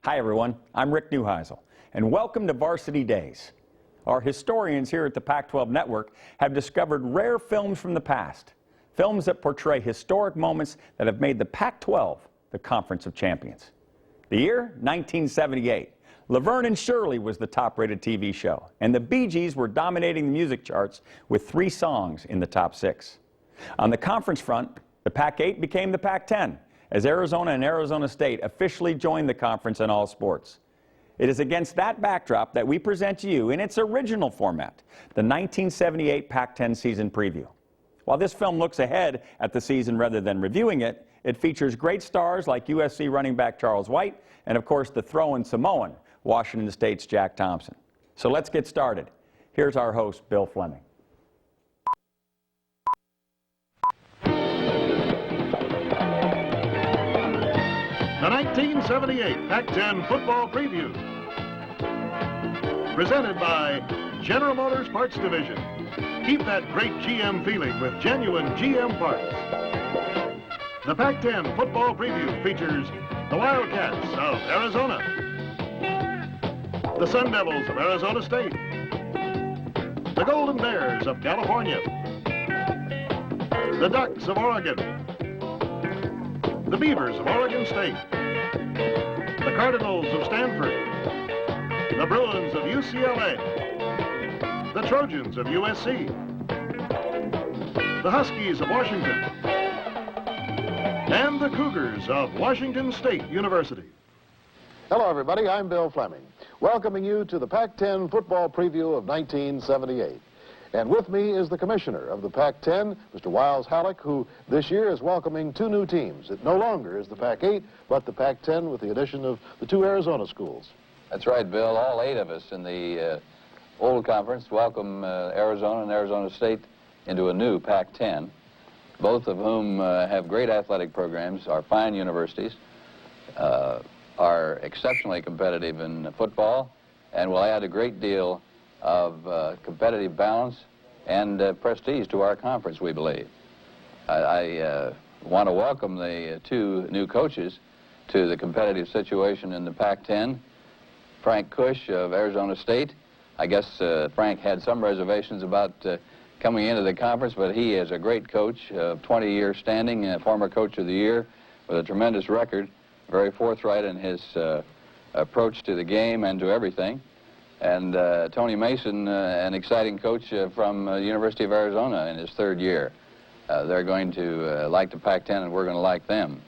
Hi everyone, I'm Rick Neuheisel, and welcome to Varsity Days. Our historians here at the Pac-12 Network have discovered rare films from the past, films that portray historic moments that have made the Pac-12 the Conference of Champions. The year, 1978. Laverne and Shirley was the top-rated TV show, and the Bee Gees were dominating the music charts with 3 songs in the top 6. On the conference front, the Pac-8 became the Pac-10, as Arizona and Arizona State officially joined the conference in all sports. It is against that backdrop that we present to you, in its original format, the 1978 Pac-10 season preview. While this film looks ahead at the season rather than reviewing it, it features great stars like USC running back Charles White and, of course, the throw-in Samoan, Washington State's Jack Thompson. So let's get started. Here's our host, Bill Flemming. The 1978 Pac-10 Football Preview. Presented by General Motors Parts Division. Keep that great GM feeling with genuine GM parts. The Pac-10 Football Preview features the Wildcats of Arizona, the Sun Devils of Arizona State, the Golden Bears of California, the Ducks of Oregon, the Beavers of Oregon State, the Cardinals of Stanford, the Bruins of UCLA, the Trojans of USC, the Huskies of Washington, and the Cougars of Washington State University. Hello, everybody. I'm Bill Flemming, welcoming you to the Pac-10 Football Preview of 1978. And with me is the commissioner of the Pac-10, Mr. Wiles Halleck, who this year is welcoming 2 new teams. It no longer is the Pac-8, but the Pac-10 with the addition of the 2 Arizona schools. That's right, Bill. All 8 of us in the old conference welcome Arizona and Arizona State into a new Pac-10, both of whom have great athletic programs, are fine universities, are exceptionally competitive in football, and will add a great deal of competitive balance and prestige to our conference, we believe. I want to welcome the 2 new coaches to the competitive situation in the Pac-10. Frank Cush of Arizona State. I guess Frank had some reservations about coming into the conference, but he is a great coach of 20-year standing, former coach of the year with a tremendous record, very forthright in his approach to the game and to everything. And Tony Mason, an exciting coach from the University of Arizona in his 3rd year. They're going to like the Pac-10, and we're going to like them.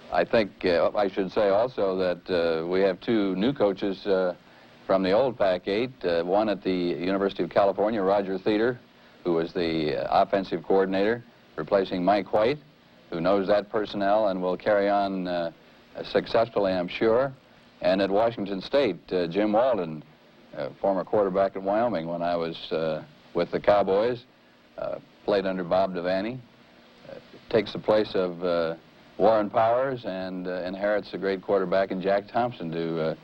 I think I should say also that we have 2 new coaches from the old Pac-8, one at the University of California, Roger Theater, who was the offensive coordinator, replacing Mike White, who knows that personnel and will carry on successfully, I'm sure. And at Washington State, Jim Walden, former quarterback at Wyoming when I was with the Cowboys, played under Bob Devaney, takes the place of Warren Powers and inherits a great quarterback in Jack Thompson to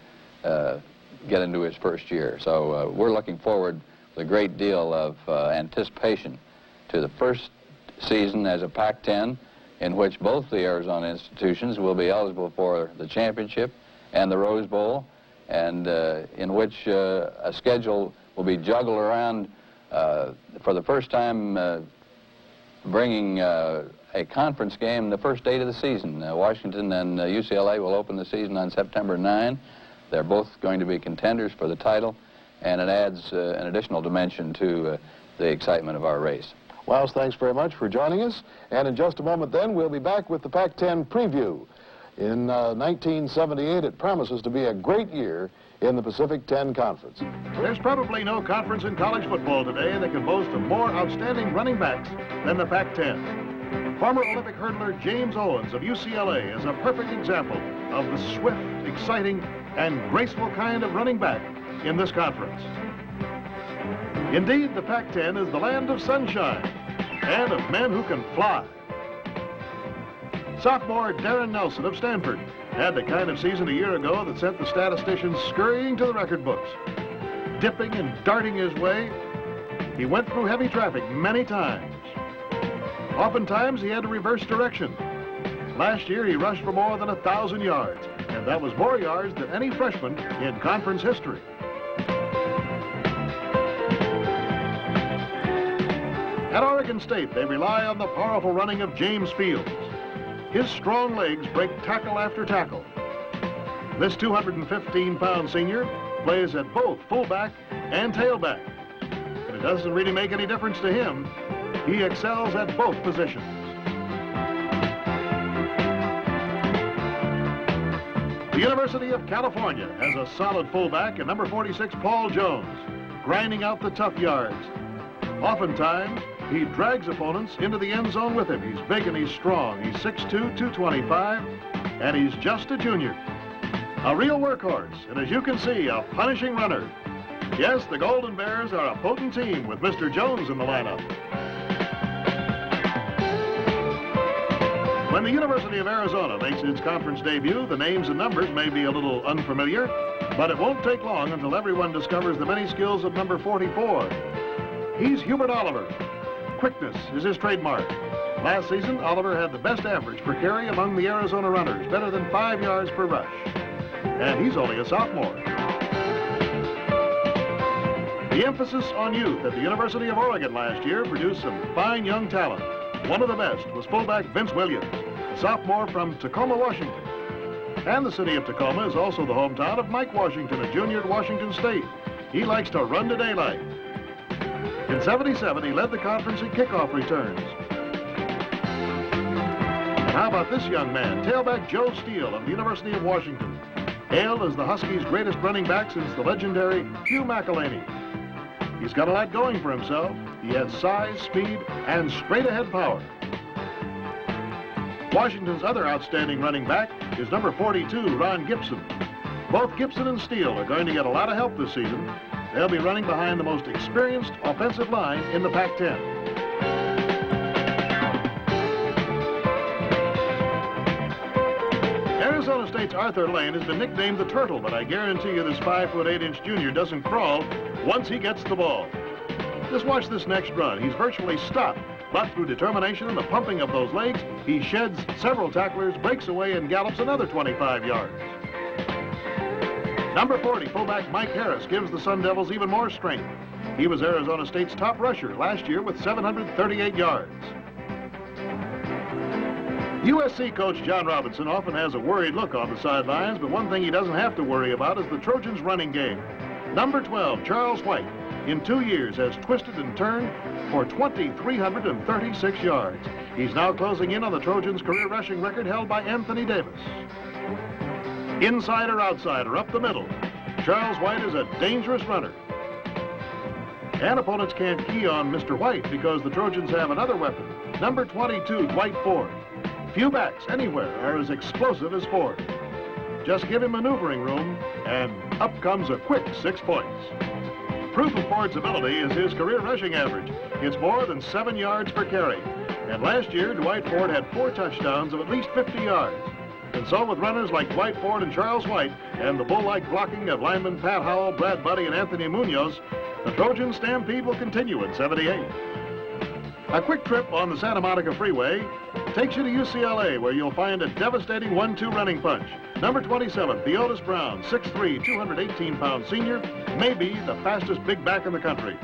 get into his 1st year. So we're looking forward with a great deal of anticipation to the first season as a Pac-10 in which both the Arizona institutions will be eligible for the championship and the Rose Bowl, and in which a schedule will be juggled around for the first time, bringing a conference game the first date of the season. Washington and UCLA will open the season on September 9. They're both going to be contenders for the title, and it adds an additional dimension to the excitement of our race. Wiles, thanks very much for joining us. And in just a moment then, we'll be back with the Pac-10 Preview. In 1978, it promises to be a great year in the Pacific 10 Conference. There's probably no conference in college football today that can boast of more outstanding running backs than the Pac-10. Former Olympic hurdler James Owens of UCLA is a perfect example of the swift, exciting, and graceful kind of running back in this conference. Indeed, the Pac-10 is the land of sunshine and of men who can fly. Sophomore Darren Nelson of Stanford had the kind of season a year ago that sent the statisticians scurrying to the record books. Dipping and darting his way, he went through heavy traffic many times. Oftentimes, he had to reverse direction. Last year, he rushed for more than 1,000 yards, and that was more yards than any freshman in conference history. At Oregon State, they rely on the powerful running of James Fields. His strong legs break tackle after tackle. This 215-pound senior plays at both fullback and tailback. And it doesn't really make any difference to him. He excels at both positions. The University of California has a solid fullback in number 46, Paul Jones, grinding out the tough yards. Oftentimes, he drags opponents into the end zone with him. He's big and he's strong. He's 6'2", 225, and he's just a junior. A real workhorse, and as you can see, a punishing runner. Yes, the Golden Bears are a potent team with Mr. Jones in the lineup. When the University of Arizona makes its conference debut, the names and numbers may be a little unfamiliar, but it won't take long until everyone discovers the many skills of number 44. He's Hubert Oliver. Quickness is his trademark. Last season, Oliver had the best average per carry among the Arizona runners, better than 5 yards per rush. And he's only a sophomore. The emphasis on youth at the University of Oregon last year produced some fine young talent. One of the best was fullback Vince Williams, a sophomore from Tacoma, Washington. And the city of Tacoma is also the hometown of Mike Washington, a junior at Washington State. He likes to run to daylight. In '77, he led the conference in kickoff returns. And how about this young man, tailback Joe Steele of the University of Washington, hailed as the Huskies' greatest running back since the legendary Hugh McElhaney. He's got a lot going for himself. He has size, speed, and straight-ahead power. Washington's other outstanding running back is number 42, Ron Gibson. Both Gibson and Steele are going to get a lot of help this season. They'll be running behind the most experienced offensive line in the Pac-10. Arizona State's Arthur Lane has been nicknamed the Turtle, but I guarantee you this 5'8" junior doesn't crawl once he gets the ball. Just watch this next run. He's virtually stopped, but through determination and the pumping of those legs, he sheds several tacklers, breaks away, and gallops another 25 yards. Number 40, fullback Mike Harris, gives the Sun Devils even more strength. He was Arizona State's top rusher last year with 738 yards. USC coach John Robinson often has a worried look on the sidelines, but one thing he doesn't have to worry about is the Trojans' running game. Number 12, Charles White, in 2 years has twisted and turned for 2,336 yards. He's now closing in on the Trojans' career rushing record held by Anthony Davis. Inside or outside or up the middle, Charles White is a dangerous runner. And opponents can't key on Mr. White because the Trojans have another weapon, number 22, Dwight Ford. Few backs anywhere are as explosive as Ford. Just give him maneuvering room, and up comes a quick 6 points. Proof of Ford's ability is his career rushing average. It's more than 7 yards per carry. And last year, Dwight Ford had 4 touchdowns of at least 50 yards. And so with runners like Dwight Ford and Charles White, and the bull-like blocking of linemen Pat Howell, Brad Buddy, and Anthony Munoz, the Trojan stampede will continue in '78. A quick trip on the Santa Monica Freeway takes you to UCLA, where you'll find a devastating 1-2 running punch. Number 27, Theodis Brown, 6'3", 218-pound senior, may be the fastest big back in the country.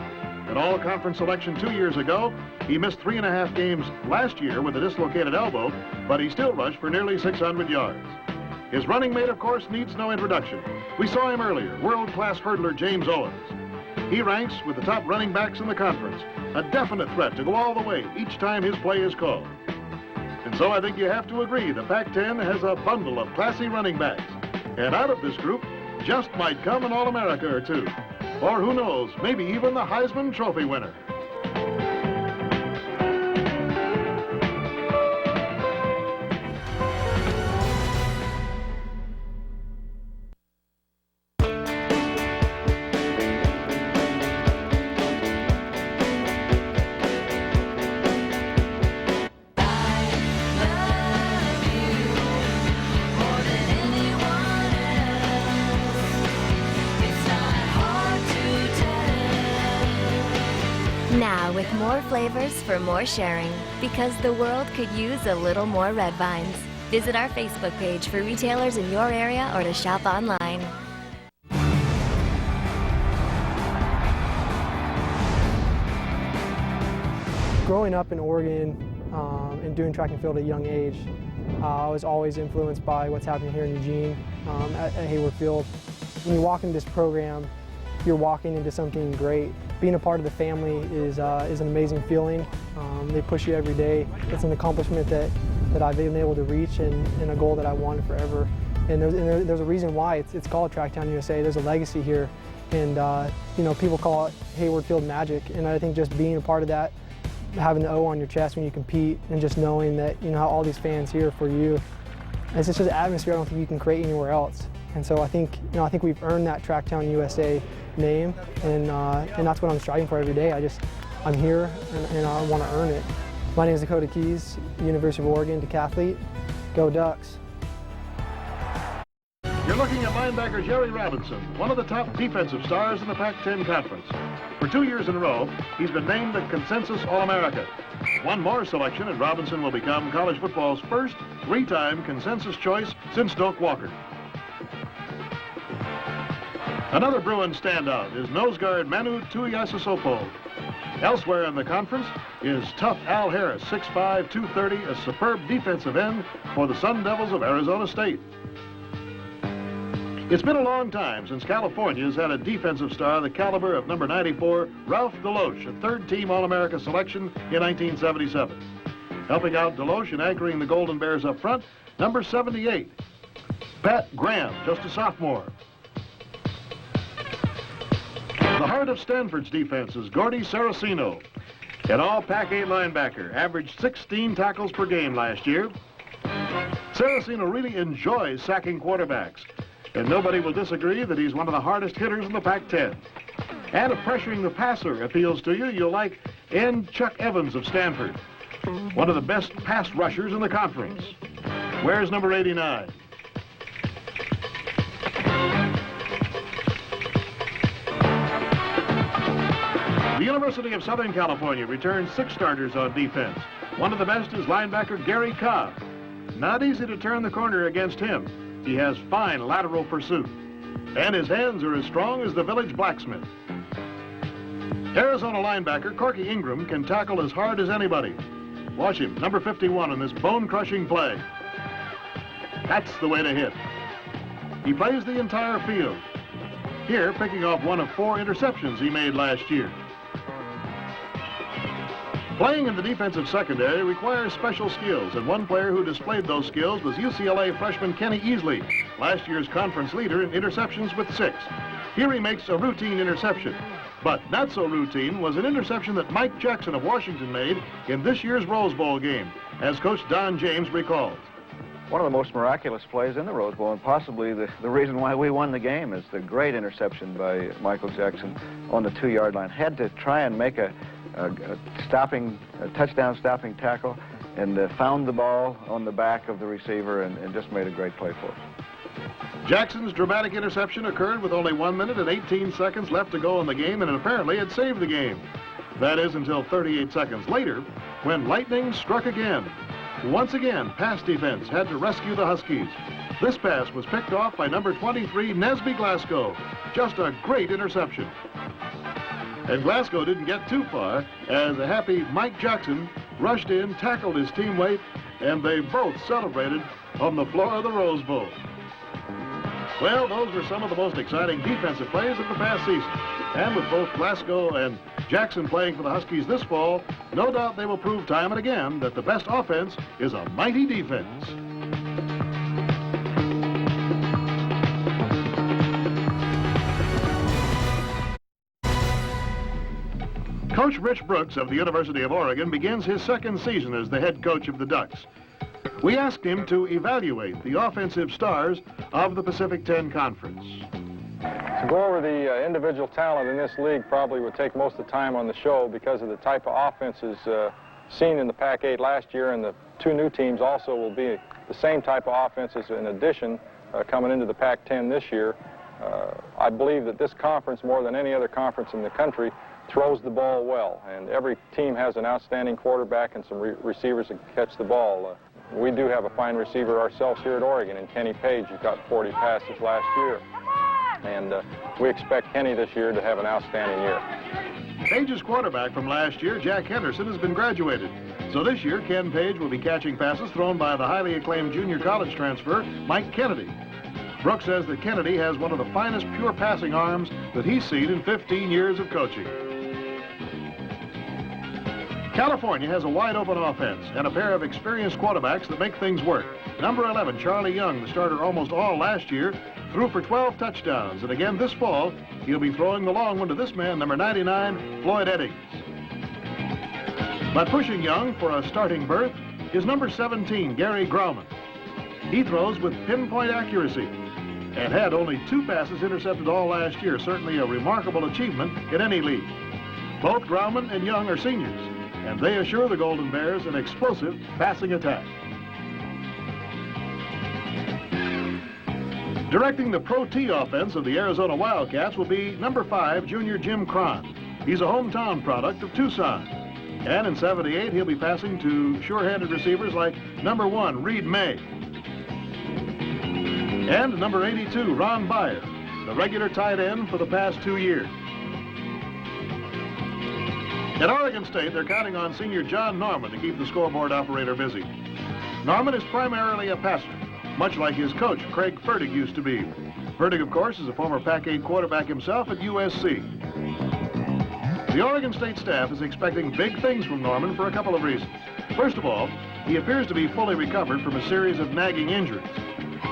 An all-conference selection 2 years ago, he missed 3.5 games last year with a dislocated elbow, but he still rushed for nearly 600 yards. His running mate, of course, needs no introduction. We saw him earlier, world-class hurdler James Owens. He ranks with the top running backs in the conference, a definite threat to go all the way each time his play is called. And so I think you have to agree the Pac-10 has a bundle of classy running backs. And out of this group just might come an All-America or two. Or who knows, maybe even the Heisman Trophy winner. Now with more flavors for more sharing, because the world could use a little more red vines. Visit our Facebook page for retailers in your area or to shop online. Growing up in Oregon and doing track and field at a young age, I was always influenced by what's happening here in Eugene at Hayward Field. When you walk into this program, you're walking into something great. Being a part of the family is an amazing feeling. They push you every day. It's an accomplishment that I've been able to reach and a goal that I wanted forever. And there's a reason why it's called Tracktown USA. There's a legacy here, and you know, people call it Hayward Field magic. And I think just being a part of that, having the O on your chest when you compete, and just knowing that you know all these fans here for you, it's just an atmosphere I don't think you can create anywhere else. And so I think we've earned that Tracktown USA name, and that's what I'm striving for every day. I'm here and I want to earn it. My name is Dakota Keys, University of Oregon decathlete. Go Ducks! You're looking at linebacker Jerry Robinson, one of the top defensive stars in the Pac-10 Conference. For 2 years in a row, he's been named the Consensus All-America. One more selection and Robinson will become college football's first three-time consensus choice since Doak Walker. Another Bruin standout is nose guard Manu Tuiasosopo. Elsewhere in the conference is tough Al Harris, 6'5", 230, a superb defensive end for the Sun Devils of Arizona State. It's been a long time since California has had a defensive star the caliber of number 94, Ralph Deloche, a third-team All-America selection in 1977. Helping out Deloche and anchoring the Golden Bears up front, number 78, Pat Graham, just a sophomore. The heart of Stanford's defense is Gordy Saraceno, an all-Pac-8 linebacker, averaged 16 tackles per game last year. Saraceno really enjoys sacking quarterbacks, and nobody will disagree that he's one of the hardest hitters in the Pac-10. And if pressuring the passer appeals to you, you'll like end Chuck Evans of Stanford, one of the best pass rushers in the conference. Where's number 89? The University of Southern California returns 6 starters on defense. One of the best is linebacker Gary Cobb. Not easy to turn the corner against him. He has fine lateral pursuit, and his hands are as strong as the village blacksmith. Arizona linebacker Corky Ingram can tackle as hard as anybody. Watch him, number 51, in this bone-crushing play. That's the way to hit. He plays the entire field. Here, picking off one of 4 interceptions he made last year. Playing in the defensive secondary requires special skills, and one player who displayed those skills was UCLA freshman Kenny Easley, last year's conference leader in interceptions with 6. Here he makes a routine interception. But not so routine was an interception that Mike Jackson of Washington made in this year's Rose Bowl game, as Coach Don James recalls. One of the most miraculous plays in the Rose Bowl, and possibly the reason why we won the game, is the great interception by Michael Jackson on the 2-yard line. Had to try and make a touchdown stopping tackle, and found the ball on the back of the receiver and just made a great play for us. Jackson's dramatic interception occurred with only 1 minute and 18 seconds left to go in the game, and apparently it saved the game. That is until 38 seconds later, when lightning struck again. Once again, pass defense had to rescue the Huskies. This pass was picked off by number 23, Nesby Glasgow. Just a great interception. And Glasgow didn't get too far, as a happy Mike Jackson rushed in, tackled his teammate, and they both celebrated on the floor of the Rose Bowl. Well, those were some of the most exciting defensive plays of the past season. And with both Glasgow and Jackson playing for the Huskies this fall, no doubt they will prove time and again that the best offense is a mighty defense. Coach Rich Brooks of the University of Oregon begins his second season as the head coach of the Ducks. We asked him to evaluate the offensive stars of the Pacific 10 Conference. To go over the individual talent in this league probably would take most of the time on the show because of the type of offenses seen in the Pac-8 last year, and the 2 new teams also will be the same type of offenses in addition coming into the Pac-10 this year. I believe that this conference, more than any other conference in the country, throws the ball well, and every team has an outstanding quarterback and some receivers that catch the ball. We do have a fine receiver ourselves here at Oregon in Kenny Page, who got 40 passes last year. And we expect Kenny this year to have an outstanding year. Page's quarterback from last year, Jack Henderson, has been graduated. So this year, Ken Page will be catching passes thrown by the highly acclaimed junior college transfer, Mike Kennedy. Brooks says that Kennedy has one of the finest pure passing arms that he's seen in 15 years of coaching. California has a wide-open offense and a pair of experienced quarterbacks that make things work. Number 11, Charlie Young, the starter almost all last year, threw for 12 touchdowns. And again this fall, he'll be throwing the long one to this man, number 99, Floyd Eddings. But pushing Young for a starting berth is number 17, Gary Grauman. He throws with pinpoint accuracy and had only 2 passes intercepted all last year, certainly a remarkable achievement in any league. Both Grauman and Young are seniors, and they assure the Golden Bears an explosive passing attack. Directing the Pro T offense of the Arizona Wildcats will be number 5, junior Jim Cron. He's a hometown product of Tucson. And in '78, he'll be passing to sure-handed receivers like number 1, Reed May. And number 82, Ron Byer, the regular tight end for the past 2 years. At Oregon State, they're counting on senior John Norman to keep the scoreboard operator busy. Norman is primarily a passer, much like his coach, Craig Fertig, used to be. Fertig, of course, is a former Pac-8 quarterback himself at USC. The Oregon State staff is expecting big things from Norman for a couple of reasons. First of all, he appears to be fully recovered from a series of nagging injuries.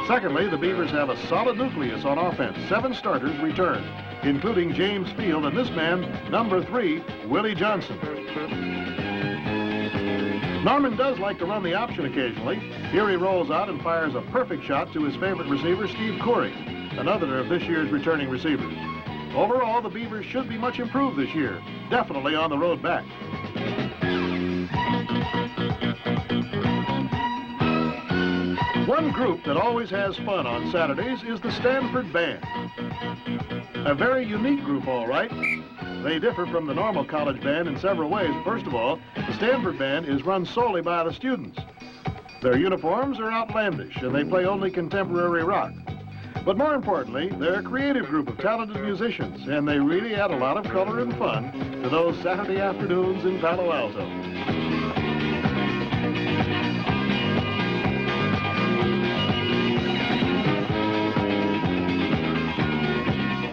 Secondly, the Beavers have a solid nucleus on offense. 7 starters returned, including James Field and this man, number 3, Willie Johnson. Norman does like to run the option occasionally. Here he rolls out and fires a perfect shot to his favorite receiver, Steve Curry, another of this year's returning receivers. Overall, the Beavers should be much improved this year, definitely on the road back. One group that always has fun on Saturdays is the Stanford Band. A very unique group, all right. They differ from the normal college band in several ways. First of all, the Stanford Band is run solely by the students. Their uniforms are outlandish, and they play only contemporary rock. But more importantly, they're a creative group of talented musicians, and they really add a lot of color and fun to those Saturday afternoons in Palo Alto.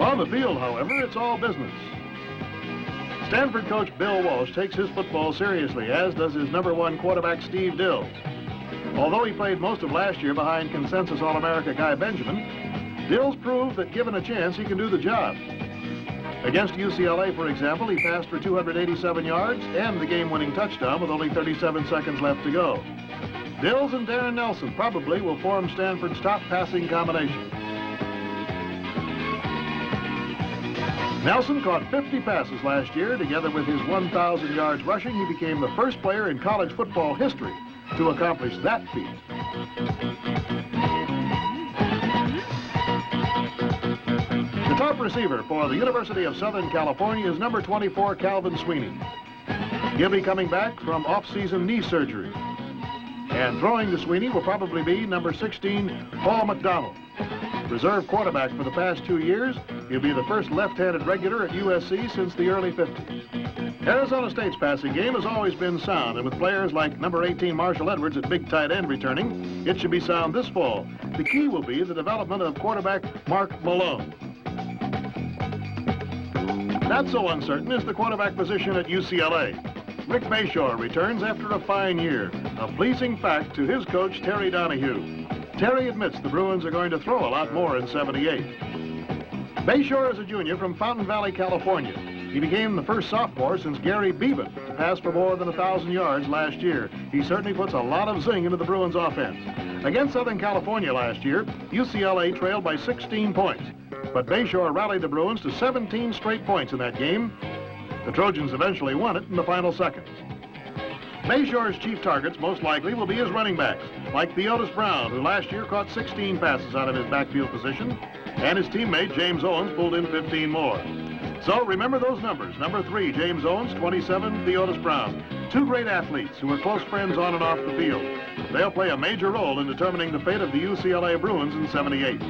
On the field, however, it's all business. Stanford coach Bill Walsh takes his football seriously, as does his number 1 quarterback, Steve Dill. Although he played most of last year behind consensus All-America Guy Benjamin, Dill's proved that given a chance, he can do the job. Against UCLA, for example, he passed for 287 yards and the game-winning touchdown with only 37 seconds left to go. Dills and Darren Nelson probably will form Stanford's top passing combination. Nelson caught 50 passes last year. Together with his 1,000 yards rushing, he became the first player in college football history to accomplish that feat. The top receiver for the University of Southern California is number 24, Calvin Sweeney. He'll be coming back from off-season knee surgery. And throwing to Sweeney will probably be number 16, Paul McDonald. Reserve quarterback for the past 2 years, he'll be the first left-handed regular at USC since the early 50s. Arizona State's passing game has always been sound, and with players like number 18 Marshall Edwards at big tight end returning, it should be sound this fall. The key will be the development of quarterback Mark Malone. Not so uncertain is the quarterback position at UCLA. Rick Bayshore returns after a fine year, a pleasing fact to his coach Terry Donahue. Terry admits the Bruins are going to throw a lot more in '78. Bayshore is a junior from Fountain Valley, California. He became the first sophomore since Gary Beeben to pass for more than 1,000 yards last year. He certainly puts a lot of zing into the Bruins offense. Against Southern California last year, UCLA trailed by 16 points. But Bayshore rallied the Bruins to 17 straight points in that game. The Trojans eventually won it in the final seconds. Bayshore's chief targets most likely will be his running backs, like Theodis Brown, who last year caught 16 passes out of his backfield position, and his teammate James Owens pulled in 15 more. So remember those numbers. Number 3, James Owens, 27, Theodis Brown. Two great athletes who are close friends on and off the field. They'll play a major role in determining the fate of the UCLA Bruins in '78.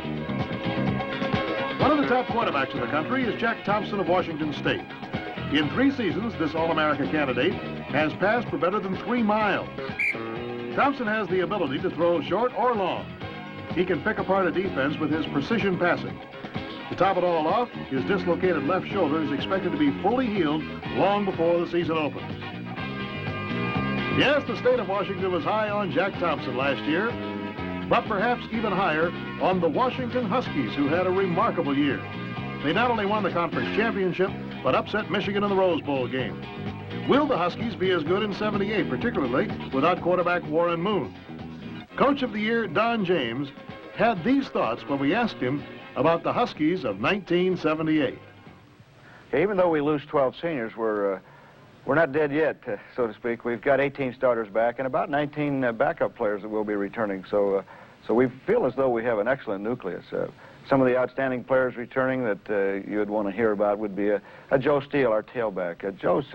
One of the top quarterbacks in the country is Jack Thompson of Washington State. In 3 seasons, this All-America candidate has passed for better than 3 miles. Thompson has the ability to throw short or long. He can pick apart a defense with his precision passing. To top it all off, his dislocated left shoulder is expected to be fully healed long before the season opens. Yes, the state of Washington was high on Jack Thompson last year, but perhaps even higher on the Washington Huskies, who had a remarkable year. They not only won the conference championship, but upset Michigan in the Rose Bowl game. Will the Huskies be as good in '78, particularly without quarterback Warren Moon? Coach of the Year Don James had these thoughts when we asked him about the Huskies of 1978. Even though we lose 12 seniors, we're not dead yet, so to speak. We've got 18 starters back and about 19 backup players that will be returning. So we feel as though we have an excellent nucleus. Some of the outstanding players returning that you would want to hear about would be a Joe Steele, our tailback. Joe's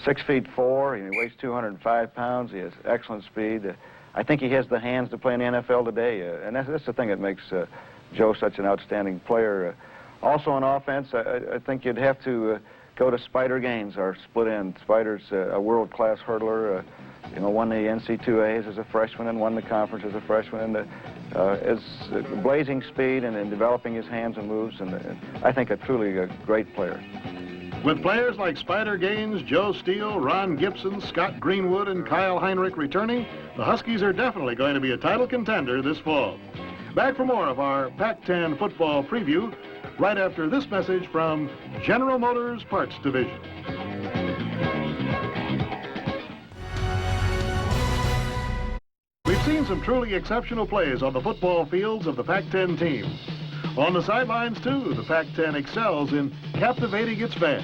6'4", he weighs 205 pounds. He has excellent speed. I think he has the hands to play in the NFL today, and that's the thing that makes Joe such an outstanding player. Also on offense, I think you'd have to go to Spider Gaines, our split end. Spider's a world-class hurdler. Won the NC2As as a freshman and won the conference as a freshman. And is blazing speed and developing his hands and moves, and I think truly a great player. With players like Spider Gaines, Joe Steele, Ron Gibson, Scott Greenwood, and Kyle Heinrich returning, the Huskies are definitely going to be a title contender this fall. Back for more of our Pac-10 football preview right after this message from General Motors Parts Division. We've seen some truly exceptional plays on the football fields of the Pac-10 teams. On the sidelines, too, the Pac-10 excels in captivating its fans.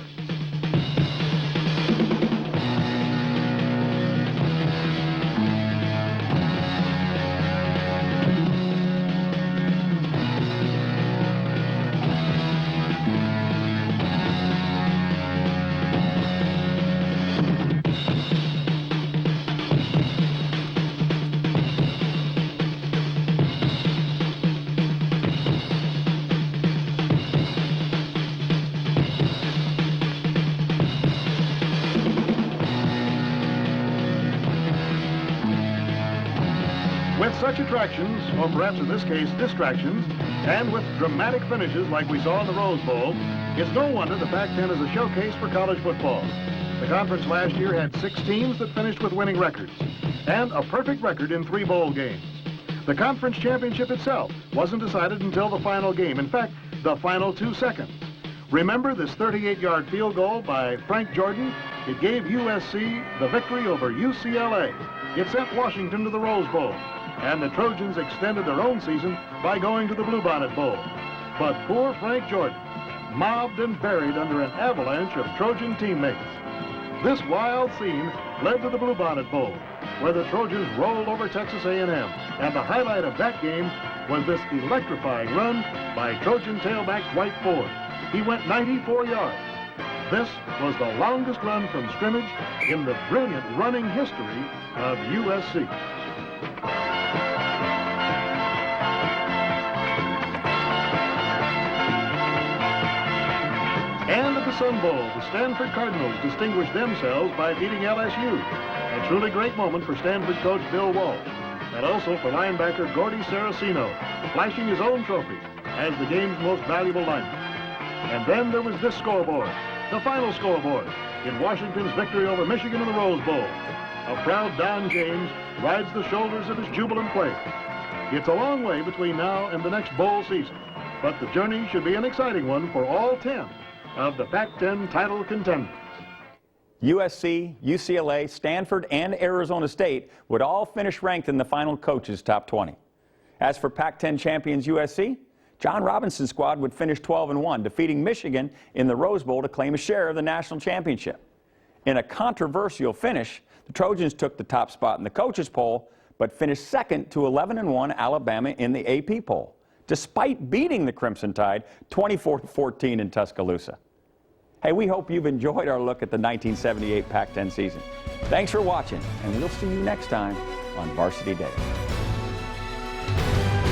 With such attractions, or perhaps in this case distractions, and with dramatic finishes like we saw in the Rose Bowl, it's no wonder the Pac-10 is a showcase for college football. The conference last year had 6 teams that finished with winning records, and a perfect record in 3 bowl games. The conference championship itself wasn't decided until the final game, in fact, the final 2 seconds. Remember this 38-yard field goal by Frank Jordan? It gave USC the victory over UCLA. It sent Washington to the Rose Bowl. And the Trojans extended their own season by going to the Bluebonnet Bowl. But poor Frank Jordan, mobbed and buried under an avalanche of Trojan teammates. This wild scene led to the Bluebonnet Bowl, where the Trojans rolled over Texas A&M. And the highlight of that game was this electrifying run by Trojan tailback Dwight Ford. He went 94 yards. This was the longest run from scrimmage in the brilliant running history of USC. And at the Sun Bowl, the Stanford Cardinals distinguished themselves by beating LSU. A truly great moment for Stanford coach Bill Walsh, and also for linebacker Gordy Saraceno, flashing his own trophy as the game's most valuable lineman. And then there was this scoreboard, the final scoreboard, in Washington's victory over Michigan in the Rose Bowl. A proud Don James rides the shoulders of his jubilant players. It's a long way between now and the next bowl season, but the journey should be an exciting one for all 10 of the Pac-10 title contenders. USC, UCLA, Stanford, and Arizona State would all finish ranked in the final coaches' top 20. As for Pac-10 champions USC, John Robinson's squad would finish 12-1, defeating Michigan in the Rose Bowl to claim a share of the national championship. In a controversial finish, the Trojans took the top spot in the coaches' poll, but finished second to 11-1 Alabama in the AP poll, despite beating the Crimson Tide 24-14 in Tuscaloosa. Hey, we hope you've enjoyed our look at the 1978 Pac-10 season. Thanks for watching, and we'll see you next time on Varsity Days.